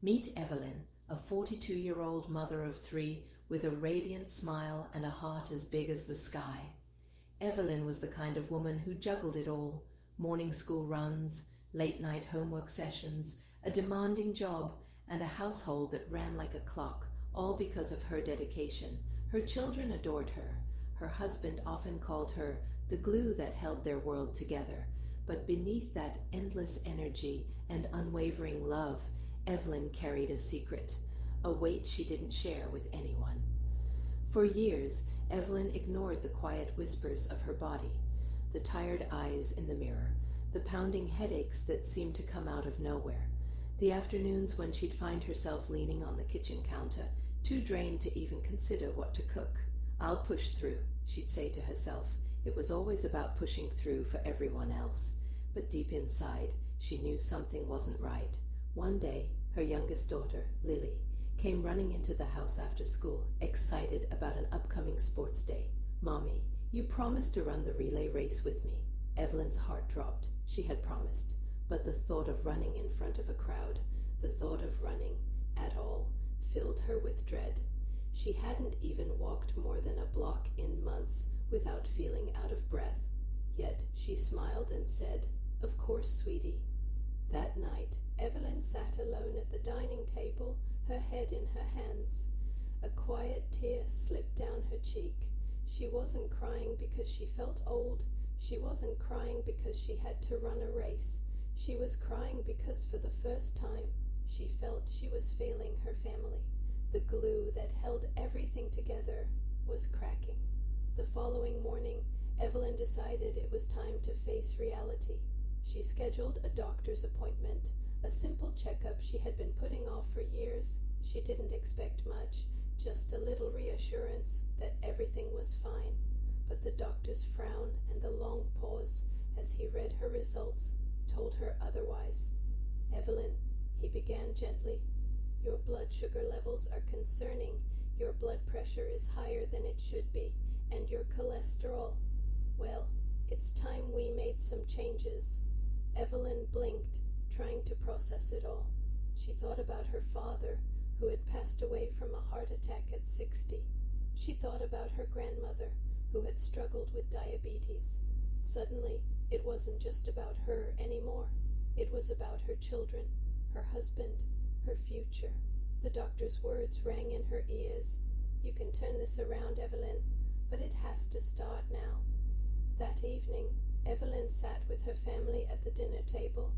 Meet Evelyn, a 42-year-old mother of 3 with a radiant smile and a heart as big as the sky. Evelyn was the kind of woman who juggled it all: morning school runs, late-night homework sessions, a demanding job, and a household that ran like a clock, all because of her dedication. Her children adored her. Her husband often called her the glue that held their world together. But beneath that endless energy and unwavering love, Evelyn carried a secret, a weight she didn't share with anyone. For years, Evelyn ignored the quiet whispers of her body, the tired eyes in the mirror, the pounding headaches that seemed to come out of nowhere, the afternoons when she'd find herself leaning on the kitchen counter, too drained to even consider what to cook. "I'll push through," she'd say to herself. It was always about pushing through for everyone else, but deep inside, she knew something wasn't right. One day, her youngest daughter, Lily, came running into the house after school, excited about an upcoming sports day. "Mommy, you promised to run the relay race with me." Evelyn's heart dropped. She had promised, but the thought of running in front of a crowd, the thought of running at all, filled her with dread. She hadn't even walked more than a block in months without feeling out of breath. Yet she smiled and said, "Of course, sweetie." That night, Evelyn sat alone at the dining table, her head in her hands. A quiet tear slipped down her cheek. She wasn't crying because she felt old. She wasn't crying because she had to run a race. She was crying because for the first time, she felt she was failing her family. The glue that held everything together was cracking. The following morning, Evelyn decided it was time to face reality. She scheduled a doctor's appointment, a simple checkup she had been putting off for years. She didn't expect much, just a little reassurance that everything was fine. But the doctor's frown and the long pause as he read her results told her otherwise. "Evelyn," he began gently, "your blood sugar levels are concerning. Your blood pressure is higher than it should be, and your cholesterol. Well, it's time we made some changes." Evelyn blinked, trying to process it all. She thought about her father, who had passed away from a heart attack at 60. She thought about her grandmother, who had struggled with diabetes. Suddenly, it wasn't just about her anymore. It was about her children, her husband, her future. The doctor's words rang in her ears. "You can turn this around, Evelyn, but it has to start now." That evening, Evelyn sat with her family at the dinner table.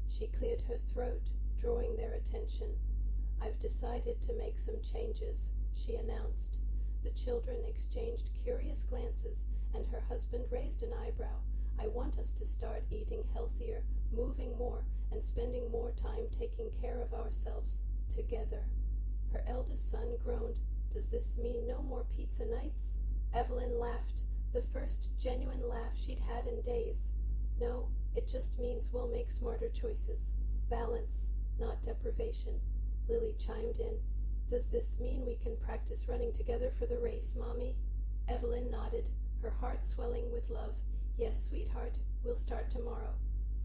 She cleared her throat, drawing their attention. "I've decided to make some changes," she announced. The children exchanged curious glances, and her husband raised an eyebrow. "I want us to start eating healthier, moving more, and spending more time taking care of ourselves together." Her eldest son groaned. "Does this mean no more pizza nights?" Evelyn laughed, the first genuine laugh she'd had in days. "No, it just means we'll make smarter choices. Balance, not deprivation." Lily chimed in. "Does this mean we can practice running together for the race, Mommy?" Evelyn nodded, her heart swelling with love. "Yes, sweetheart, we'll start tomorrow."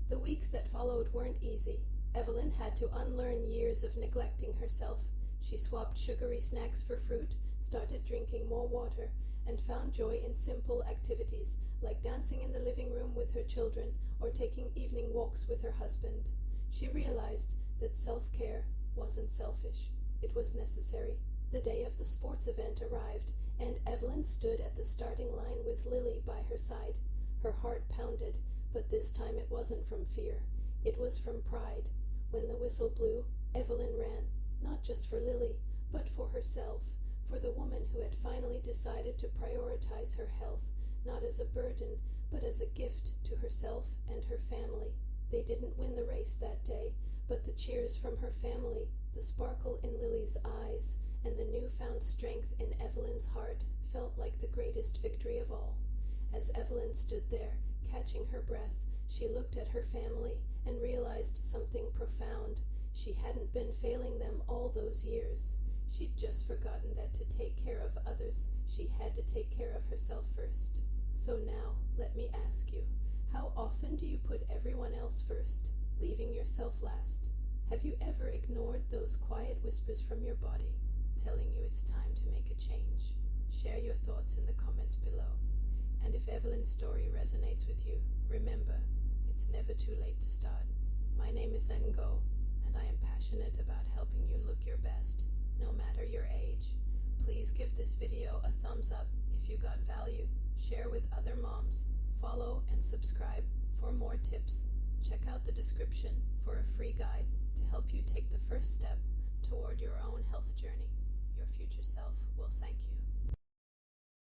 The weeks that followed weren't easy. Evelyn had to unlearn years of neglecting herself. She swapped sugary snacks for fruit, started drinking more water, and found joy in simple activities like dancing in the living room with her children or taking evening walks with her husband. She realized that self-care wasn't selfish. It was necessary. The day of the sports event arrived, and Evelyn stood at the starting line with Lily by her side. Her heart pounded, but this time it wasn't from fear. It was from pride. When the whistle blew, Evelyn ran, not just for Lily, but for herself, for the woman who had finally decided to prioritize her health, not as a burden, but as a gift to herself and her family. They didn't win the race that day, but the cheers from her family, the sparkle in Lily's eyes, and the newfound strength in Evelyn's heart felt like the greatest victory of all. As Evelyn stood there, catching her breath, she looked at her family and realized something profound. She hadn't been failing them all those years. She'd just forgotten that to take care of others, she had to take care of herself first. So now, let me ask you, how often do you put everyone else first, leaving yourself last? Have you ever ignored those quiet whispers from your body, telling you it's time to make a change? Share your thoughts in the comments below. And if Evelyn's story resonates with you, remember, it's never too late to start. My name is Ngo, and I am passionate about helping you look your best, no matter your age. Please give this video a thumbs up if you got value, share with other moms, follow and subscribe for more tips. Check out the description for a free guide to help you take the first step toward your own health journey. Your future self will thank you.